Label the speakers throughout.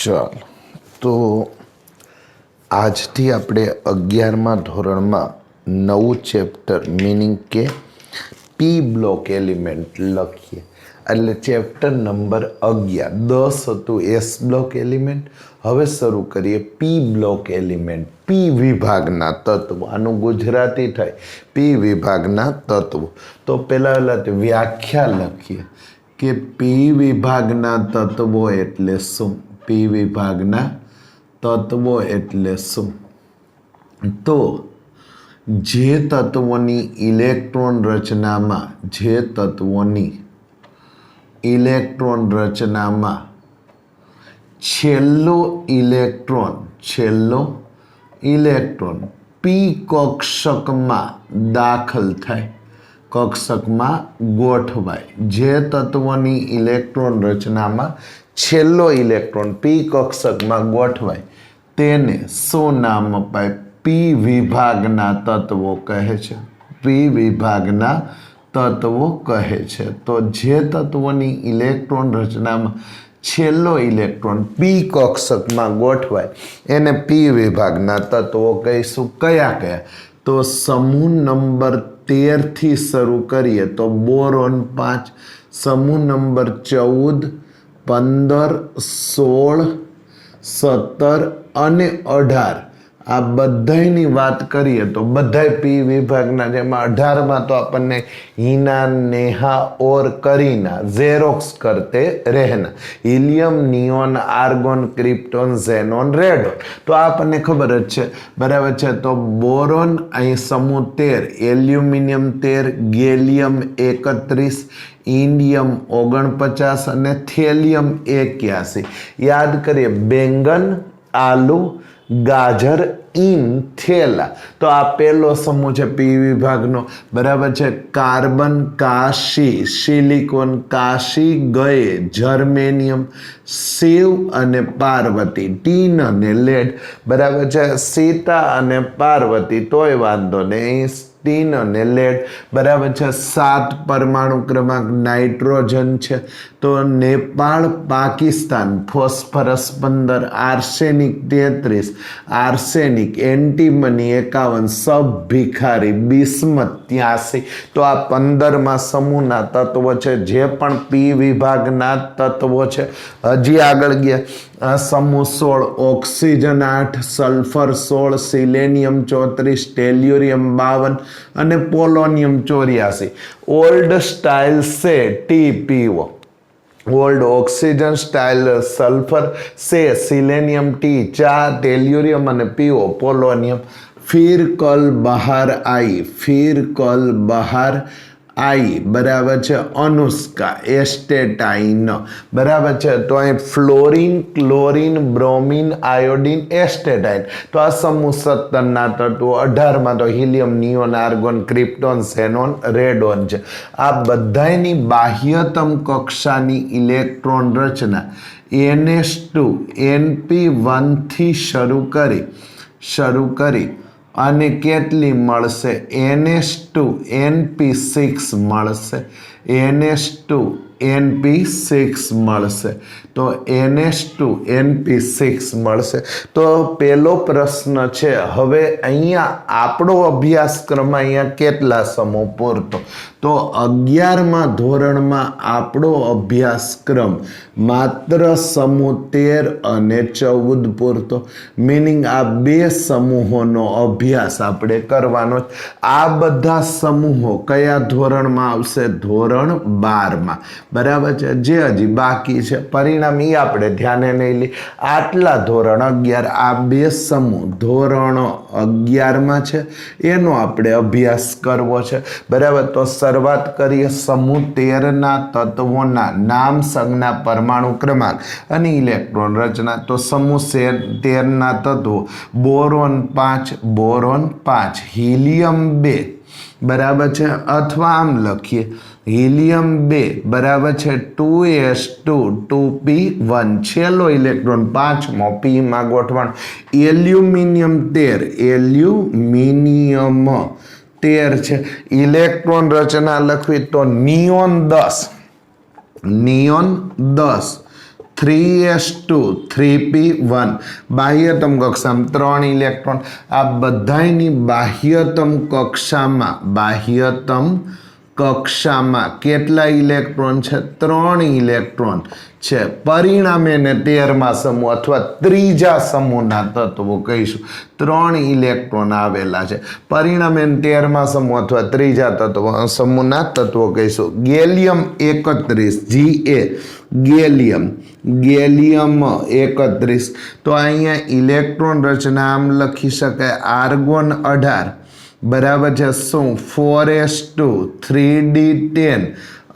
Speaker 1: ચાલ તો આજથી આપણે 11મા ધોરણમાં નવું ચેપ્ટર મીનિંગ કે પી બ્લોક એલિમેન્ટ લખીએ. એટલે ચેપ્ટર નંબર 11. 10 હતું એસ બ્લોક એલિમેન્ટ. હવે શરૂ કરીએ પી બ્લોક એલિમેન્ટ. પી વિભાગના તત્વો. આનું ગુજરાતી થાય પી વિભાગના તત્વો. તો પહેલાં વ્યાખ્યા લખીએ કે પી વિભાગના તત્વો એટલે શું. પી વિભાગના તત્વો એટલે શું? તો જે તત્વોની ઇલેક્ટ્રોન રચનામાં છેલ્લો ઇલેક્ટ્રોન પી કક્ષકમાં દાખલ થાય, કક્ષકમાં ગોઠવાય. જે તત્વોની ઇલેક્ટ્રોન રચનામાં છેલ્લો ઇલેક્ટ્રોન પી કક્ષકમાં ગોઠવાય તેને શું નામ અપાય? પી વિભાગના તત્વો કહે છે. પી વિભાગના તત્વો કહે છે. તો જે તત્વોની ઇલેક્ટ્રોન રચનામાં છેલ્લો ઇલેક્ટ્રોન પી કક્ષકમાં ગોઠવાય એને પી વિભાગના તત્વો કહીશું. કયા કયા? તો સમૂહ નંબર 13 થી શરૂ કરીએ તો બોરોન 5, સમૂહ નંબર 14, 15, 16, 17 અને 18 આ બધાની વાત કરીએ તો બધાય પી વિભાગના. જેમાં 18માં તો આપણને હિના, નેહા ઓર કરીના, ઝેરોક્સ કરતે રહેના, helium, neon, argon, krypton, xenon, radon. તો આ આપણને ખબર જ છે, બરાબર છે. તો બોરોન અહીં સમૂહ 13, એલ્યુમિનિયમ 13, ગેલિયમ 31, ઇન્ડિયમ 49 અને થેલિયમ 81. યાદ કરીએ બેંગન, આલુ, ગાજર, ઇન, થેલા. તો આ પહેલો સમૂહ છે પી વિભાગનો, બરાબર છે. કાર્બન, કાશી, સિલિકોન, કાશી, ગયે, જર્મેનિયમ, શિવ અને પાર્વતી, ટીન અને લેડ, બરાબર છે. સીતા અને પાર્વતી તોય વાંધો નહીં, ટીન અને લેડ, બરાબર છે. 7 પરમાણુ ક્રમાંક નાઇટ્રોજન છે. તો Nepal, Pakistan phosphorus 15, arsenic 33, arsenic, antimony 51, સબ ભિખારી, બિસ્મત 83. તો આ 15મા સમૂહના તત્વો છે, જે પણ પી વિભાગના તત્વો છે. હજી આગળ ગયા સમૂહ 16, ઓક્સિજન 8, સલ્ફર 16, સિલેનિયમ 34, ટેલ્યુરિયમ 52 અને પોલોનિયમ 84. ઓલ્ડ સ્ટાઇલ સે TPO, old oxygen style sulphur સે સિલેનિયમ ટી 4, ટેલ્યુરિયમ અને PO પોલોનિયમ. ફિર કલ બહાર आई, बराबर है. अनुष्का, एस्टेटाइन, बराबर है. तो अँ fluorine, chlorine, bromine, iodine, astatine. तो आ समूह 17 तत्वों. 18 में तो helium, neon, argon, krypton, xenon, radon है. आ बधायनी बाह्यतम कक्षानी इलेक्ट्रॉन रचना NS2 NP1 थी शुरू करी અને કેટલી મળશે? NS2 NP6 મળશે. NS2 NP6 મળશે. તો NS2 NP6 મળશે. તો પહેલો પ્રશ્ન છે, હવે અહીંયા આપણો અભ્યાસક્રમ અહીંયા કેટલા સમૂહ પૂરતો? તો 11મા ધોરણમાં આપણો અભ્યાસક્રમ માત્ર સમૂહ 13 અને 14 પૂરતો. મિનિંગ આ બે સમૂહોનો અભ્યાસ આપણે કરવાનો. આ બધા સમૂહો કયા ધોરણમાં આવશે? ધોરણ 12માં, બરાબર છે. જે હજી બાકી છે પરિણામ એ આપણે ધ્યાને નહીં લઈએ. આટલા ધોરણ 11, આ બે સમૂહ ધોરણ 11માં છે, એનો આપણે અભ્યાસ કરવો છે, બરાબર. તો શરૂઆત કરીએ સમૂહ 13ના તત્વોના નામ, સંજ્ઞા, પરમાણુ ક્રમાંક અને ઇલેક્ટ્રોન રચના. તો સમૂહ 13ના તત્વો બોરોન 5, હિલિયમ 2, બરાબર છે. અથવા આમ લખીએ હિલિયમ 2, બરાબર છે. 2s2 2p1, છેલ્લો ઇલેક્ટ્રોન 5મો પીમાં ગોઠવણ. એલ્યુમિનિયમ 13 છે. ઇલેક્ટ્રોન રચના લખવી તો નિયોન 10, 3s2 3p1 બાહ્યતમ કક્ષામાં 3 ઇલેક્ટ્રોન આ બધાયની બાહ્યતમ કક્ષામાં કેટલા ઇલેક્ટ્રોન છે 3 ઇલેક્ટ્રોન છે પરિણામે ને 13મા સમૂહ અથવા ત્રીજા સમૂહના તત્વો કહીશું 3 ઇલેક્ટ્રોન આવેલા છે પરિણામે 13મા સમૂહ અથવા ત્રીજા સમૂહના તત્વો કહીશું ગેલિયમ 31 ગેલિયમ 31 તો અહીંયા ઇલેક્ટ્રોન રચના આમ લખી શકાય આર્ગોન 18 બરાબર છે શું 4s2 3d10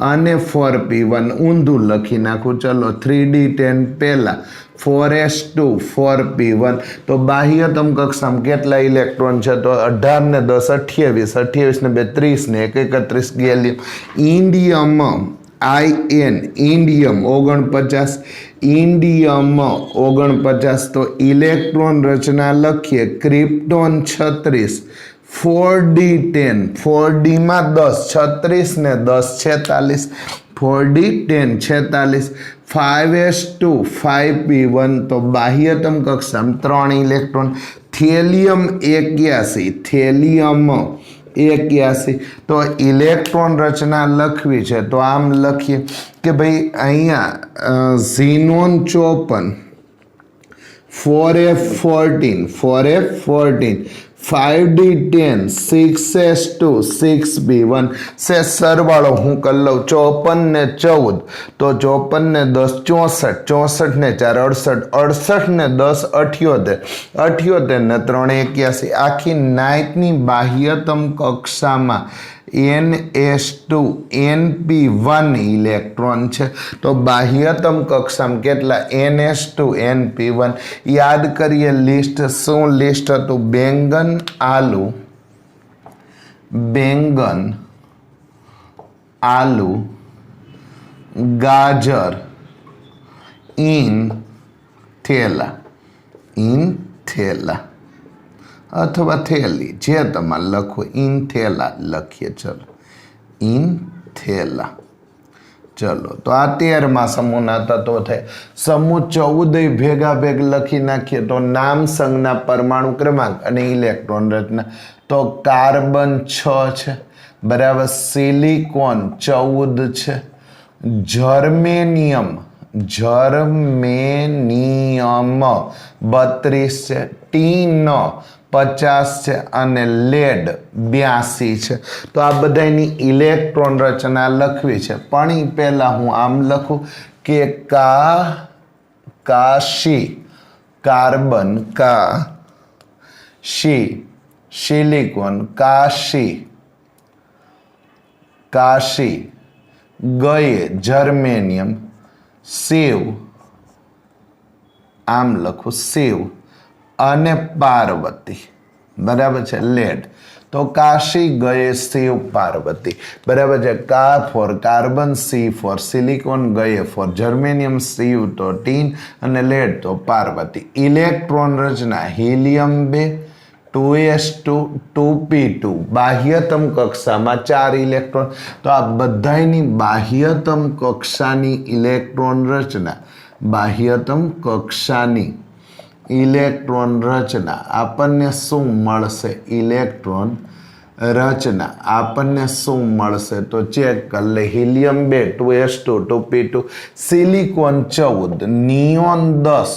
Speaker 1: અને 4p1 ઊંધું લખી નાખું ચલો 3d10 પહેલા 4s2 4p1 તો બાહ્યતમ કક્ષામાં કેટલા ઇલેક્ટ્રોન છે તો 18 ને 10 28 28 ને 2 30 ને 1 31 ગેલિયમ ઇન્ડિયમ ઇન્ડિયમ 49 તો ઇલેક્ટ્રોન રચના લખીએ ક્રિપ્ટોન 36 4d10 4d માં 10 36 ને 10 46 4d10 46 5s2 5p1 તો બાહ્યતમ કક્ષામાં 3 ઇલેક્ટ્રોન થેલિયમ 81 તો ઇલેક્ટ્રોન રચના લખવી છે તો આમ લખીએ કે ભાઈ અહીંયા ઝીનોન 54 4f14 5d10 6s2 6p1 से सरवाળો હું કરી લઉં 54 ને 14 તો 54 ને 10 64 ને 4 68 ને 10 78 ને 3 81 આખી નાઇટની બાહ્યતમ કક્ષામાં ns2 np1 ઇલેક્ટ્રોન છે તો બાહ્યતમ કક્ષામાં કેટલા ns2 np1 યાદ કરીએ લિસ્ટ શું લિસ્ટ હતું બેંગન આલુ ગાજર ઇન થેલા અથવા થેલી જે તમારે લખો ઇન થેલા લખીએ ચલો ઇન થેલા ચલો તો આ 13મા સમૂહના તત્વો થાય સમૂહ 14 ભેગા લખી નાખીએ તો નામ સંજ્ઞા પરમાણુ ક્રમાંક અને ઇલેક્ટ્રોન રચના તો કાર્બન 6 છે બરાબર સિલિકોન 14 છે જર્મેનિયમ 32 છે ટીન 50 છે અને લેડ 82 છે તો આ બધાની ઇલેક્ટ્રોન રચના લખવી છે પણ એ પહેલાં હું આમ લખું કે કાશી કાર્બન સિલિકોન કાશી ગયે જર્મેનિયમ શિવ આમ લખું શિવ અને પાર્વતી બરાબર છે લેડ તો કાશી ગયે શિવ પાર્વતી બરાબર છે કા ફોર કાર્બન સી ફોર સિલિકોન ગયે ફોર જર્મેનિયમ શિવ તો ટીન અને લેડ તો પાર્વતી ઇલેક્ટ્રોન રચના હિલિયમ 2 2s2 2p2 બાહ્યતમ કક્ષામાં 4 ઇલેક્ટ્રોન તો આ બધાની બાહ્યતમ કક્ષાની ઇલેક્ટ્રોન રચના બાહ્યતમ કક્ષાની ઇલેક્ટ્રોન રચના આપણને શું મળશે ઇલેક્ટ્રોન રચના આપણને શું મળશે તો ચેક કરી લે helium 2 2s2 2p2 silicon 14 neon 10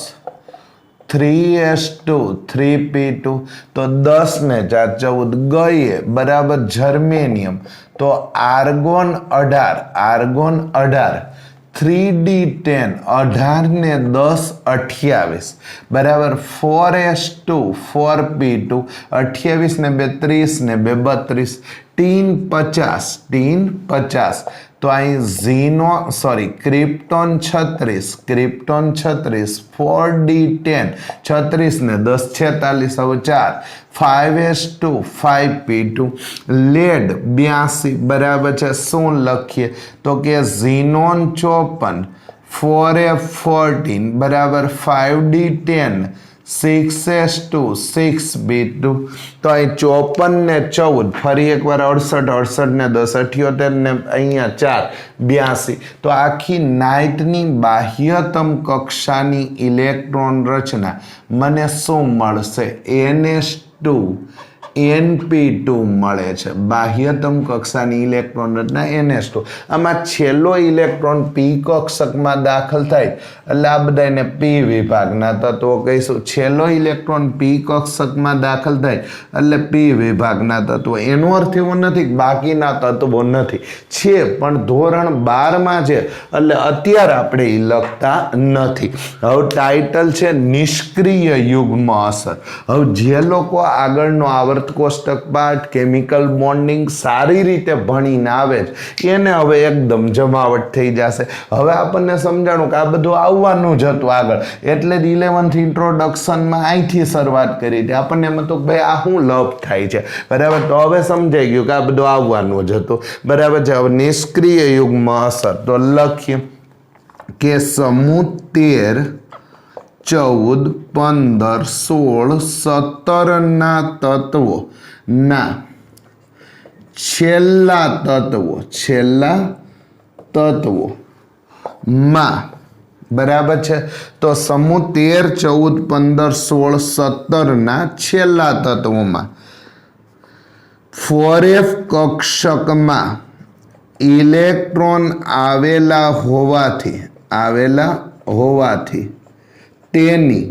Speaker 1: 3s2 3p2 તો 10 ને 4 14 ગયે બરાબર જર્મેનિયમ તો આર્ગોન 18 3d10 18 ને 10 28 બરાબર 4s2 4p2 28 ને 2 30 ને 2 32 ટીન 50 તો અહીં ક્રિપ્ટોન 36 4d10 36 ને 10 46 હવે 4 5s2 5p2 લેડ 82 બરાબર છે શું લખીએ તો કે ઝીનોન 54 4f14 બરાબર 5d10 6s2 तो અહીં 54 ને 14 ફરી એકવાર 68 68 ને 10 78 ને અહીંયા 4 82 तो આખી નાઇટની બાહ્યતમ કક્ષાની ઇલેક્ટ્રોન રચના મને શું મળશે ns2 np2 મળે છે બાહ્યતમ કક્ષાની ઇલેક્ટ્રોન રચના ns2 આમાં છેલ્લો ઇલેક્ટ્રોન p કક્ષકમાં દાખલ થાય એટલે આ બધાને p વિભાગના તત્વો કહીશું છેલ્લો ઇલેક્ટ્રોન p કક્ષકમાં દાખલ થાય એટલે p વિભાગના તત્વો એનો અર્થ એવો નથી કે બાકીના તત્વો નથી છે પણ ધોરણ 12 માં છે એટલે અત્યારે આપણે એ લખતા નથી હવે ટાઇટલ છે નિષ્ક્રિય યુગ્મ અસર હવે જે લોકો આગળનો આવર્ત કોષ્ટક પાઠ કેમિકલ બોન્ડિંગ સારી રીતે ભણીને આવે છે એને હવે એકદમ જમાવટ થઈ જશે હવે આપણને સમજાણું કે આ બધું આવવાનું જ હતું આગળ એટલે જ 11th ઇન્ટ્રોડક્શનમાં અહીંથી શરૂઆત કરી હતી આપણને એમ હતું ભાઈ આ શું લપ થાય છે બરાબર તો હવે સમજાઈ ગયું કે આ બધું આવવાનું જ હતું બરાબર છે હવે નિષ્ક્રિય યુગ્મ અસર તો લખીએ કે સમૂહ 13 14 15 16 17 ના તત્વો ના છેલ્લા તત્વો માં બરાબર છે તો સમૂહ 13 14 15 16 17 ના છેલ્લા તત્વોમાં 4f કક્ષકમાં ઇલેક્ટ્રોન આવેલા હોવાથી તેની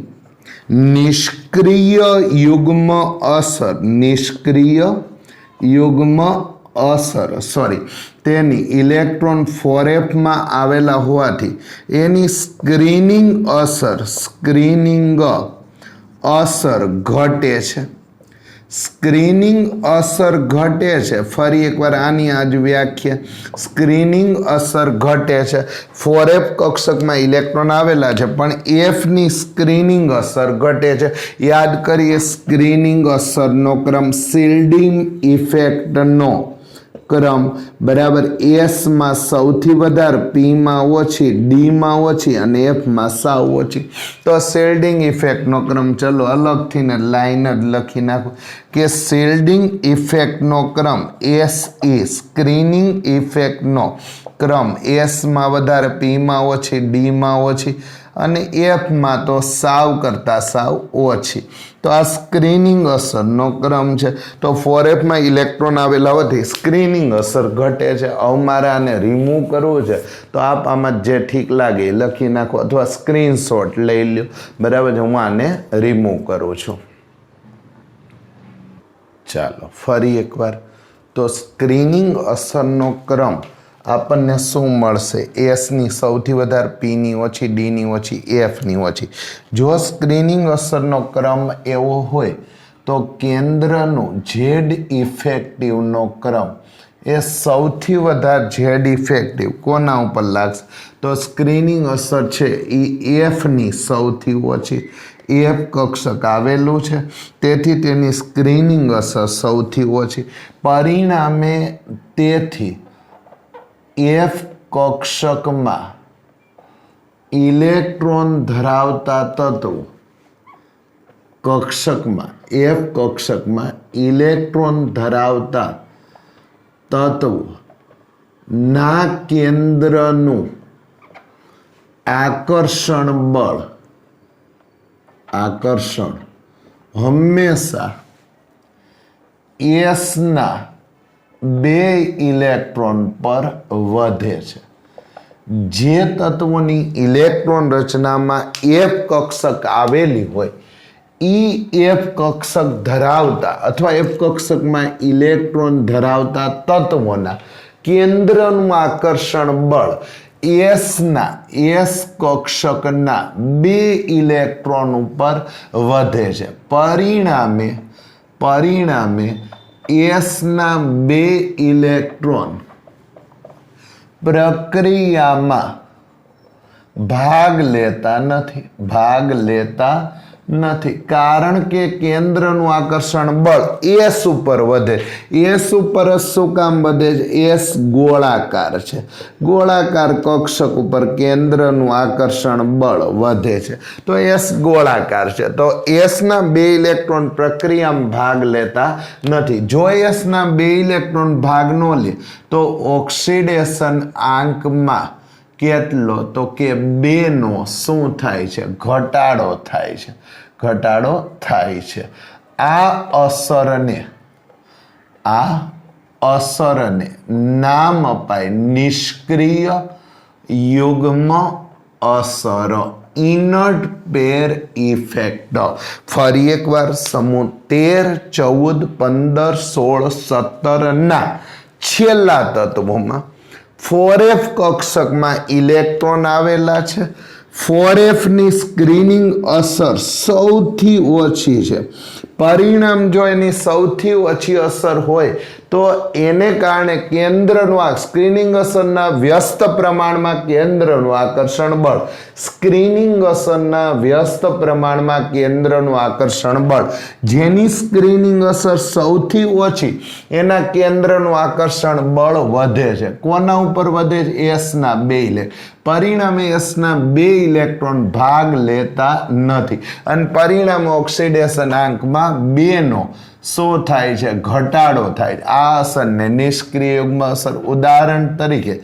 Speaker 1: નિષ્ક્રિય યુગ્મ અસર તેની ઇલેક્ટ્રોન 4f માં આવેલા હોવાથી એની સ્ક્રીનિંગ અસર ઘટે છે સ્ક્રીનિંગ અસર ઘટે છે ફરી એકવાર આની આજ વ્યાખ્યા સ્ક્રીનિંગ અસર ઘટે છે 4f કક્ષકમાં ઇલેક્ટ્રોન આવેલા છે પણ f ની સ્ક્રીનિંગ અસર ઘટે છે યાદ કરીએ સ્ક્રીનિંગ અસરનો ક્રમ શિલ્ડિંગ ઇફેક્ટનો ક્રમ બરાબર s માં સૌથી વધારે p માં ઓછી d માં ઓછી અને f માં સાવ ઓછી તો શિલ્ડિંગ ઇફેક્ટનો ક્રમ ચલો અલગથી ને લાઈન જ લખી નાખો કે શિલ્ડિંગ ઇફેક્ટનો ક્રમ s એ સ્ક્રીનિંગ ઇફેક્ટનો ક્રમ s માં વધારે p માં ઓછી d માં ઓછી અને f માં તો સાવ કરતાં સાવ ઓછી તો આ સ્ક્રીનિંગ અસરનો ક્રમ છે તો 4f માં ઇલેક્ટ્રોન આવેલા હોવાથી સ્ક્રીનિંગ અસર ઘટે છે હવે મારે આને રિમૂવ કરવું છે તો આપ આમાં જે ઠીક લાગે એ લખી નાખો અથવા સ્ક્રીનશોટ લઈ લો બરાબર છે હું આને રિમૂવ કરું છું ચાલો ફરી એકવાર તો સ્ક્રીનિંગ અસરનો ક્રમ આપણને શું મળશે s ની સૌથી વધારે p ની ઓછી d ની ઓછી f ની ઓછી જો સ્ક્રીનિંગ અસરનો ક્રમ એવો હોય તો કેન્દ્રનું z ઇફેક્ટિવનો ક્રમ એ સૌથી વધારે z ઇફેક્ટિવ કોના ઉપર લાગશે તો સ્ક્રીનિંગ અસર છે એ f ની સૌથી ઓછી f કક્ષક આવેલું છે તેથી તેની સ્ક્રીનિંગ અસર સૌથી ઓછી પરિણામે તેથી f કક્ષકમાં ઇલેક્ટ્રોન ધરાવતા તત્વો f કક્ષકમાં ઇલેક્ટ્રોન ધરાવતા તત્વો ના કેન્દ્રનું આકર્ષણ હંમેશા s ના 2 ઇલેક્ટ્રોન પર વધે છે જે તત્વોની ઇલેક્ટ્રોન રચનામાં f કક્ષક આવેલી હોય f કક્ષક ધરાવતા અથવા f કક્ષકમાં ઇલેક્ટ્રોન ધરાવતા તત્વોના કેન્દ્રનું આકર્ષણ બળ s કક્ષકના 2 ઇલેક્ટ્રોન ઉપર વધે છે પરિણામે s ના 2 ઇલેક્ટ્રોન પ્રક્રિયામાં ભાગ લેતા નથી, કારણ કે કેન્દ્રનું આકર્ષણ બળ એસ ઉપર વધે. એસ ઉપર શું કામ વધે છે? એસ ગોળાકાર છે. ગોળાકાર કક્ષક ઉપર કેન્દ્રનું આકર્ષણ બળ વધે છે. તો એસ ગોળાકાર છે. તો એસના 2 ઇલેક્ટ્રોન પ્રક્રિયામાં ભાગ લેતા નથી. જો એસના 2 ઇલેક્ટ્રોન ભાગ ન લે તો ઓક્સિડેશન આંકમાં કેટલો? તો કે 2 નો શું થાય છે? ઘટાડો થાય છે. ઘટાડો થાય છે. આ અસરને નામ અપાય નિષ્ક્રિય યુગ્મ અસર, ઇનર્ટ પેર ઇફેક્ટ. ફરી એકવાર સમૂહ 13, 14, 15, 16, 17 ના છેલ્લા તત્વોમાં 4f કક્ષકમાં ઇલેક્ટ્રોન આવેલા છે. 4f ની સ્ક્રીનિંગ અસર સૌથી ઓછી છે. પરિણામ જો એની સૌથી ઓછી અસર હોય તો એને કારણે કેન્દ્રનું આ સ્ક્રીનિંગ અસરના વ્યસ્ત પ્રમાણમાં કેન્દ્રનું આકર્ષણ બળ, સ્ક્રીનિંગ અસરના વ્યસ્ત પ્રમાણમાં કેન્દ્રનું આકર્ષણ બળ, જેની સ્ક્રીનિંગ અસર સૌથી ઓછી એના કેન્દ્રનું આકર્ષણ બળ વધે છે. કોના ઉપર વધે છે? એસના 2 ઇલેક્ટ્રોન. પરિણામે એસના 2 ઇલેક્ટ્રોન ભાગ લેતા નથી અને પરિણામે ઓક્સિડેશન આંકમાં 2 નો શું થાય છે? ઘટાડો થાય. આ અસરને નિષ્ક્રિય યુગ્મ અસર. ઉદાહરણ તરીકે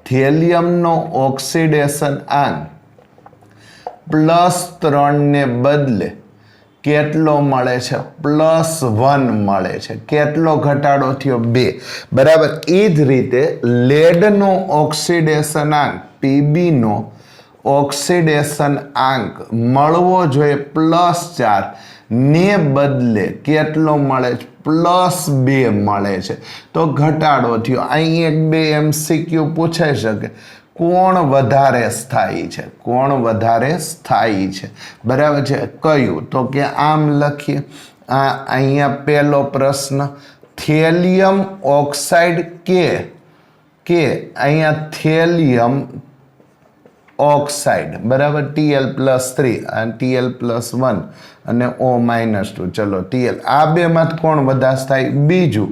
Speaker 1: થેલિયમનો ઓક્સિડેશન આંક +3 ને બદલે કેટલો મળે છે? +1 મળે છે. કેટલો ઘટાડો થયો? 2. બરાબર. એ જ રીતે લેડનો ઓક્સિડેશન આંક પીબી નો ઓક્સિડેશન આંક મળવો જોઈએ +4 ને બદલે કેટલો મળે છે? +2 મળે છે. તો ઘટાડો થયો. અહીં 1-2 MCQ પૂછાઈ શકે. કોણ વધારે સ્થાયી છે? કોણ વધારે સ્થાયી છે? બરાબર છે. કયું? તો કે આમ લખીએ. અહીંયા પહેલો પ્રશ્ન, થેલિયમ ઓક્સાઇડ કે અહીંયા થેલિયમ ઓક્સાઇડ, બરાબર, Tl+3 અને Tl+1 અને O-2. ચલો TL આ બેમાં કોણ વધારે થાય? બીજું,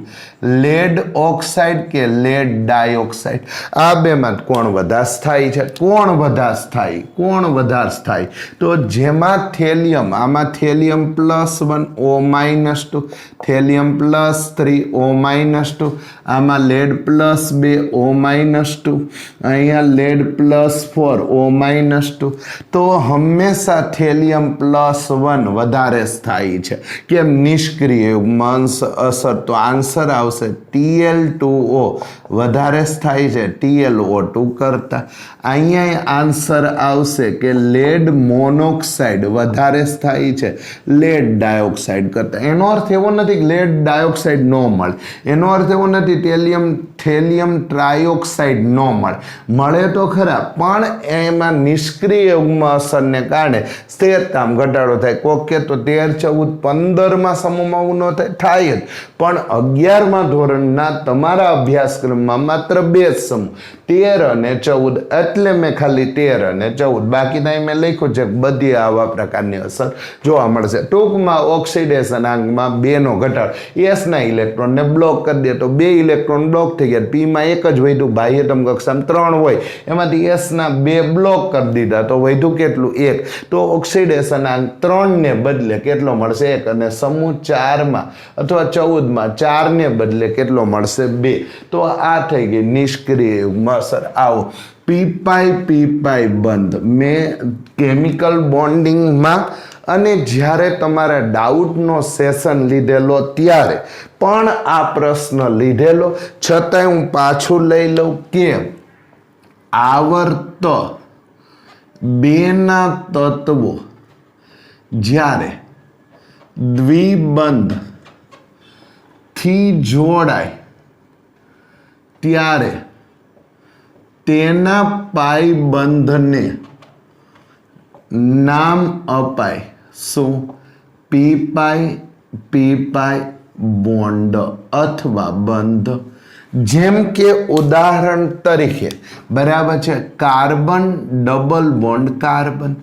Speaker 1: લેડ ઓક્સાઇડ કે લેડ ડાયોક્સાઇડ? આ બેમાં કોણ વધારે થાય છે? કોણ વધારે થાય? કોણ વધારે થાય? તો જેમાં થેલિયમ, આમાં થેલિયમ +1 O-2, થેલિયમ +3 O-2, આમાં લેડ +2 O-2, અહીંયા લેડ +4 O-2. તો હંમેશા થેલિયમ +1 વધારે સ્થાયી છે. કેમ? નિષ્ક્રિય યુગ્મ અસર. તો આન્સર આવશે Tl2O વધારે સ્થાયી છે TlO2 કરતા. અહીંયા આન્સર આવશે કે લેડ મોનોક્સાઇડ વધારે સ્થાયી છે લેડ ડાયોક્સાઇડ કરતા. એનો અર્થ એવો નથી કે લેડ ડાયોક્સાઇડ ન મળે. એનો અર્થ એવો નથી થેલિયમ ટ્રાયોક્સાઇડ ન મળે. મળે તો ખરા, પણ એમાં નિષ્ક્રિય યુગ્મ અસરને કારણે સ્થિરતામાં ઘટાડો થાય. કોક કે તો 13, 14, 15માં સમૂહમાં ન થાય જ, પણ 11મા ધોરણના તમારા અભ્યાસક્રમમાં માત્ર 2 જ સમૂહ, 13 અને 14. એટલે મેં ખાલી 13 અને 14, બાકી ત્યાં મેં લખ્યું છે બધી આવા પ્રકારની અસર જોવા મળશે. ટૂંકમાં ઓક્સિડેશન આંકમાં 2 નો ઘટાડો. એસના ઇલેક્ટ્રોનને બ્લોક કરી દે તો 2 ઇલેક્ટ્રોન બ્લોક થઈ ગયા. પીમાં 1 જ વધ્યું. બાહ્યતમ કક્ષામાં 3 હોય, એમાંથી એસના 2 બ્લોક કરી દીધા તો વધ્યું કેટલું? 1. તો ઓક્સિડેશન આંક 3 ને બદલે કેટલો મળશે? 1. અને સમૂહ 4માં અથવા 14માં 4 ને બદલે કેટલો મળશે? 2. તો આ થઈ ગઈ નિષ્ક્રિય યુગ્મ અસર. આવો પી પાઈ બંધ મેં કેમિકલ બોન્ડિંગમાં અને જ્યારે તમારે ડાઉટનો સેશન લીધેલો ત્યારે પણ આ પ્રશ્ન લીધેલો, છતાંય હું પાછું લઈ લઉં કે આવર્ત 2ના તત્વો જ્યારે દ્વિબંધ થી જોડાય ત્યારે તેના પાઈ બંધને નામ અપાય શું? પી પાઈ બોન્ડ અથવા બંધ. જેમ કે ઉદાહરણ તરીકે, બરાબર છે, કાર્બન ડબલ બોન્ડ કાર્બન,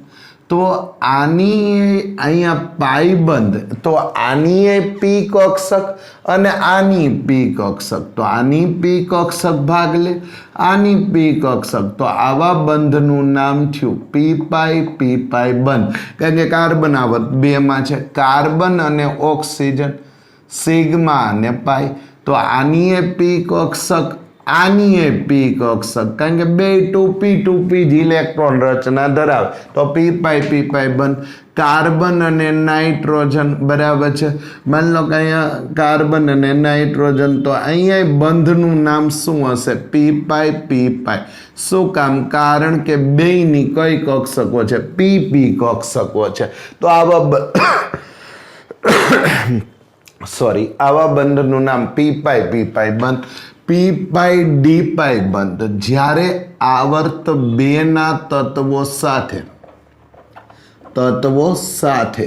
Speaker 1: तो आनी अहींया पाईबंध तो आनी पी कक्षक अने आनी पी कक्षक तो आनी पी कक्षक भाग ले आनी पी कक्षक तो आवा बंधनु नाम थयुं पी पाई बंध कारण के कार्बन आवत बे में छे कार्बन अने ऑक्सीजन सिग्मा ने पाई तो आनी पी कक्षक आनी पी कक्षक कारण के बे टू पी जी इलेक्ट्रॉन रचना धरावे तो पी पाई बंध कार्बन अने नाइट्रोजन बराबर है मान लो कि अहींया कार्बन अने नाइट्रोजन तो अहींया बंधनु नाम शुं हशे पी पाई शुं काम कारण के बेयनी कई कक्षको छे पी कक्षको छे तो आवा सॉरी आवा बंधनु नाम पी पाई बंध पी पाई डी पाई बंध ज्यारे आवर्त बेना तत्वों साथे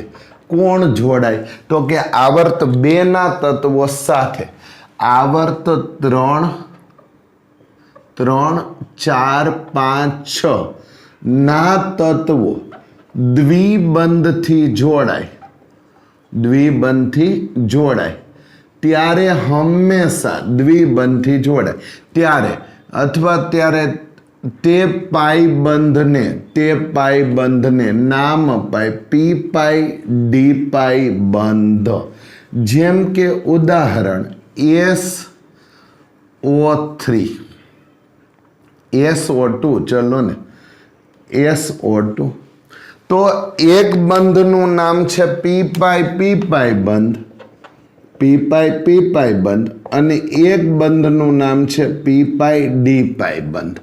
Speaker 1: कोण जोड़ाय तो के आवर्त बेना तत्वों साथे आवर्त 3, 4, 5, 6 ना तत्वों द्विबंध थी जोड़ाय त्यारे हमेशा द्विबंधी जोड़े त्यारे अथवा त्यारे ते पाई बंध ने नाम पाई पी पाई डी पाई बंध जेम के उदाहरण SO3 SO2 चलो ने SO2 तो एक बंध नु नाम छे पी पाई बंध पी पाई बंध अने एक बंध नु नाम छे पी पाई डी पाई बंध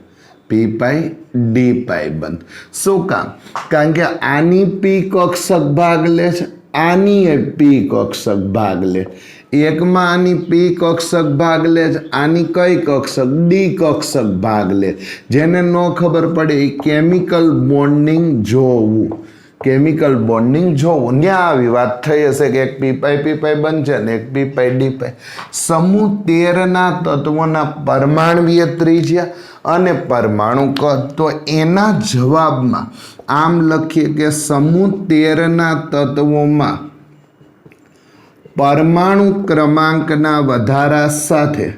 Speaker 1: शू काम कारण के आनी पी कक्षक भाग ले आनी पी कक्षक भाग ले एक में आनी पी कक्षक भाग ले आनी कई कक्षक डी कक्षक भाग ले जेने नो खबर पड़े केमिकल बॉन्डिंग जोवू केमिकल बॉन्डिंग जो आ बात थी हशे कि एक पी पाई बन है एक पी पाई डी पाई समूह 13 ना तत्वों परमाणुवीय त्रिज्या अने परमाणु कद तो एना जवाब में आम लखीए कि समूह 13 ना तत्वों में परमाणु क्रमांकना वधारा साथे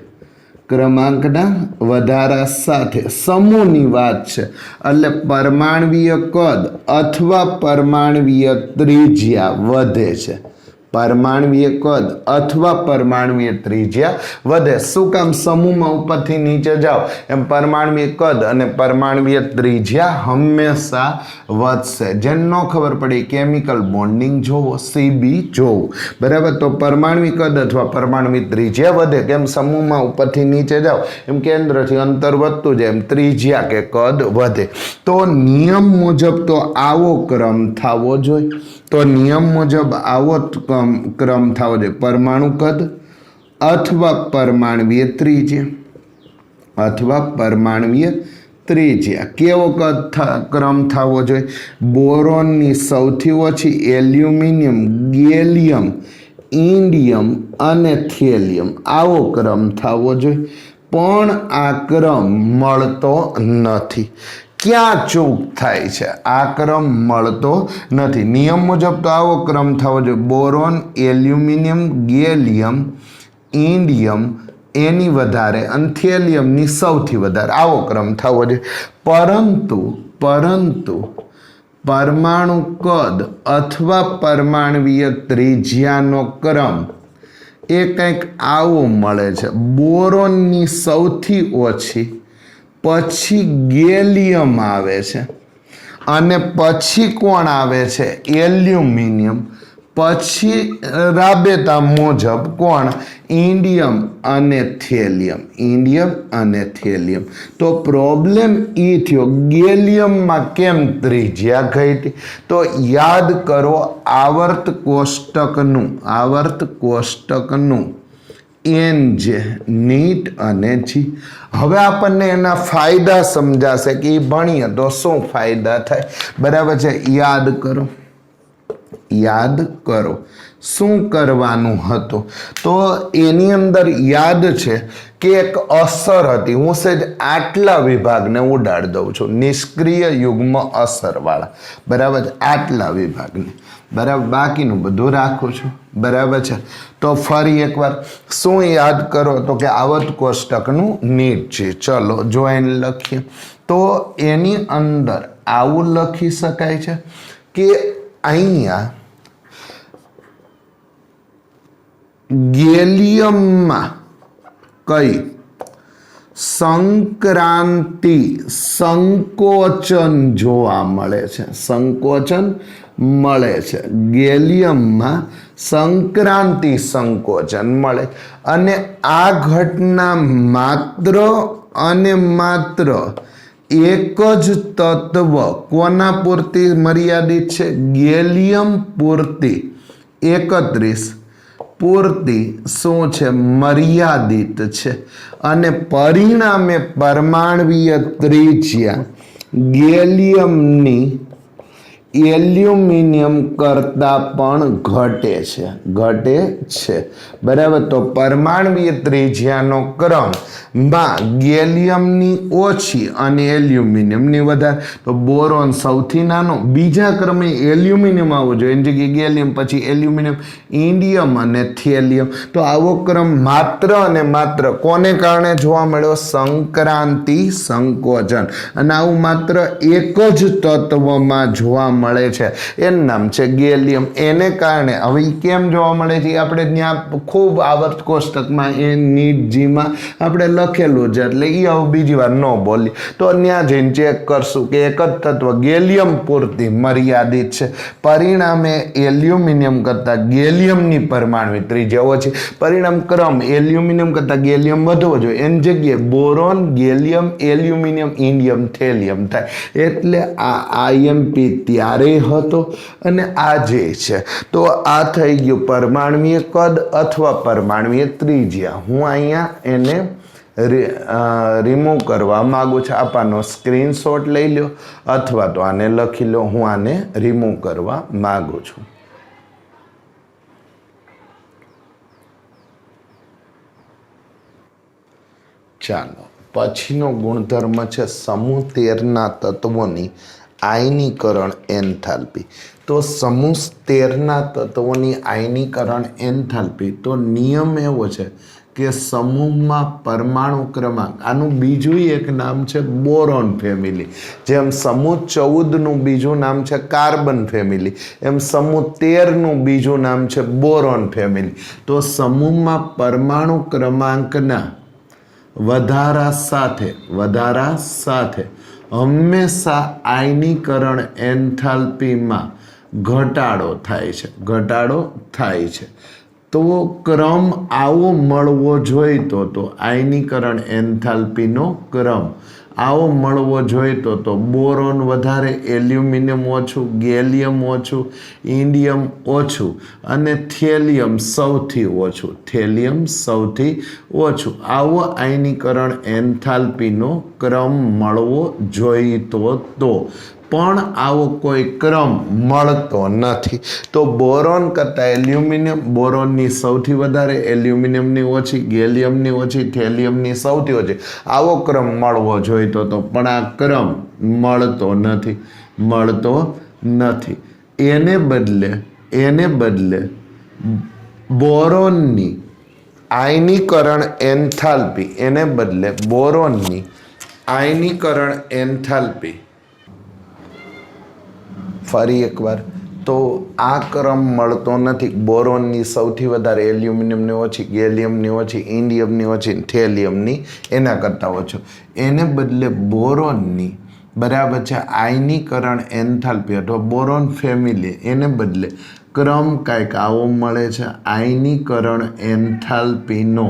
Speaker 1: समूहनी वात छे एटले परमाणुवीय कद अथवा परमाणुवीय त्रिज्या वधे छे परमाणुवीय कद अथवा परमाणुवीय त्रिज्या वधे शू काम समूह में ऊपर थी नीचे जाओ एम परमाणुवीय कद अने परमाणुवीय त्रिज्या हमेशा वधशे जेने नो खबर पड़ी केमिकल बॉन्डिंग जोवो CB जोवो बराबर तो परमाणुवीय कद अथवा परमाणुवीय त्रिज्या वधे केम समूह में ऊपर थी नीचे जाओ एम केंद्र थी अंतर वधतुं जाय एम त्रिज्या के कद वधे तो नियम मुजब तो आवो क्रम थावो जोईए तो नियम मुजब आवो क्रम थावो जोईए परमाणु कद अथवा परमाणुवीय त्रिज्या केवो क्रम थावो जोईए बोरोन सौथी ओછી एल्युमिनियम गैलियम इंडियम अने थेलियम आवो क्रम थावो जोईए पण आ क्रम मळतो नथी क्या चूक थाय छे आ क्रम मळतो नथी नियम मुजब तो आवो क्रम थवो जोईए boron aluminium gallium indium any वधारे अने थेलियम नी सौथी वधारे आवो क्रम थवो जोईए परंतु परमाणु कद अथवा परमाणुवीय त्रिज्यानो क्रम ए कंईक आवो मळे छे बोरोन नी सौथी ओછી पछी गैलियम आवे छे अने पछी कोण आवे छे एल्युमिनियम पछी राबेता मुजब कोण इंडियम अने थेलियम तो प्रॉब्लम ई थयो गैलियम में केम त्रिज्या घटी तो याद करो आवर्त कोष्टकनु एन जे नीट अने जी हवे आपने एना फायदा समझाशे कि भणीए तो शू फायदा थाय बराबर है याद करो શું કરવાનું હતું? તો એની અંદર યાદ છે કે એક અસર હતી. હું સેજ આટલા વિભાગને ઉડાડી દઉં છું, નિષ્ક્રિય યુગ્મ અસરવાળા, બરાબર છે, આટલા વિભાગને, બરાબર, બાકીનું બધું રાખું છું, બરાબર છે. તો ફરી એકવાર શું યાદ કરો? તો કે આવર્ત કોષ્ટકનું નીચે ચલો જોઈને લખીએ. તો એની અંદર આવું લખી શકાય છે કે અહીંયા ગેલિયમમાં કઈ સંક્રાંતિ સંકોચન જોવા મળે છે, સંકોચન મળે છે. ગેલિયમમાં સંક્રાંતિ સંકોચન મળે અને આ ઘટના માત્ર અને માત્ર એક જ તત્વ કોના પૂરતી મર્યાદિત છે? ગેલિયમ પૂરતી 31 પૂરતી શું છે? મર્યાદિત છે. અને પરિણામે પરમાણવીય ત્રિજ્યા ગેલિયમની એલ્યુમિનિયમ કરતાં પણ ઘટે છે, બરાબર. તો પરમાણવીય ત્રિજ્યાનો ક્રમ માં ગેલિયમની ઓછી અને એલ્યુમિનિયમની વધારે. તો બોરોન સૌથી નાનો, બીજા ક્રમે એલ્યુમિનિયમ આવવું જોઈએ, એની જગ્યાએ ગેલિયમ, પછી એલ્યુમિનિયમ, ઇન્ડિયમ અને થેલિયમ. તો આવો ક્રમ માત્ર અને માત્ર કોને કારણે જોવા મળ્યો? સંક્રાંતિ સંકોચન. અને આવું માત્ર એક જ તત્વમાં જોવા મળે છે, એનું નામ છે ગેલિયમ. એને કારણે હવે કેમ જોવા મળે છે આપણે ત્યાં ખૂબ આવર્ત કોષ્ટકમાં એ નીટ જીમાં આપણે લખેલું છે, એટલે એ હવે બીજી વાર ન બોલી. તો ત્યાં જઈને ચેક કરશું કે એક જ તત્વ ગેલિયમ પૂરતી મર્યાદિત છે, પરિણામે એલ્યુમિનિયમ કરતાં ગેલિયમની પરમાણુ ત્રિજ્યા ઓછી, પરિણામ ક્રમ એલ્યુમિનિયમ કરતાં ગેલિયમ વધવો જોઈએ, એની જગ્યાએ boron, gallium, aluminium, indium, thallium થાય. એટલે આ આઈએમપી ત્યારે હતો અને આજે છે. તો આ થઈ ગયું પરમાણવીય કદ અથવા પરમાણવીય ત્રિજ્યા. હું અહીંયા એને રિમૂવ કરવા માગું છું. આપાનો સ્ક્રીનશોટ લઈ લો અથવા તો આને લખી લો. હું આને રિમૂવ કરવા માગું છું. ચાલો, પછીનો ગુણધર્મ છે સમૂહ 13ના તત્વોની આયનીકરણ એન્થાલ્પી. તો સમૂહ 13ના તત્વોની આયનીકરણ એન્થાલ્પી, તો નિયમ એવો છે કે સમૂહમાં પરમાણુ ક્રમાંક, આનું બીજું એક નામ છે બોરોન ફેમિલી. જેમ સમૂહ 14નું બીજું નામ છે કાર્બન ફેમિલી, એમ સમૂહ 13નું બીજું નામ છે બોરોન ફેમિલી. તો સમૂહમાં પરમાણુ ક્રમાંકના વધારા સાથે હંમેશા આયનીકરણ એન્થાલ્પીમાં ઘટાડો થાય છે. તો ક્રમ આવો મળવો જોઈતો, તો આયનીકરણ એન્થાલ્પીનો ક્રમ આવો મળવો જોઈતો, તો બોરોન વધારે, એલ્યુમિનિયમ ઓછું, ગેલિયમ ઓછું, ઇન્ડિયમ ઓછું અને થેલિયમ સૌથી ઓછું. આવો આયનીકરણ એન્થાલ્પીનો ક્રમ મળવો જોઈતો તો, પણ આવો કોઈ ક્રમ મળતો નથી. તો બોરોન કરતાં એલ્યુમિનિયમ, બોરોનની સૌથી વધારે, એલ્યુમિનિયમની ઓછી, ગેલિયમની ઓછી, થેલિયમની સૌથી ઓછી, આવો ક્રમ મળવો જોઈતો હતો, પણ આ ક્રમ મળતો નથી. એને બદલે બોરોનની આયનીકરણ એન્થાલ્પી, ફરી એકવાર, તો આ ક્રમ મળતો નથી. બોરોનની સૌથી વધારે, એલ્યુમિનિયમની ઓછી, ગેલિયમની ઓછી, ઇન્ડિયમની ઓછી, થેલિયમની એના કરતાં ઓછો. એને બદલે બોરોનની, બરાબર છે, આયનીકરણ એન્થાલ્પી અથવા બોરોન ફેમિલી, એને બદલે ક્રમ કાંઈક આવો મળે છે. આયનીકરણ એન્થાલ્પીનો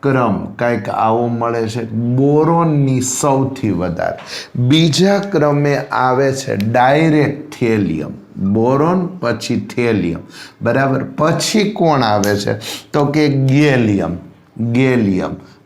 Speaker 1: ક્રમ કાંઈક આવો મળે છે, બોરોનની સૌથી વધારે. બીજા ક્રમે આવે છે ડાયરેક્ટ થેલિયમ, બોરોન પછી થેલિયમ, બરાબર. પછી કોણ આવે છે? તો કે ગેલિયમ,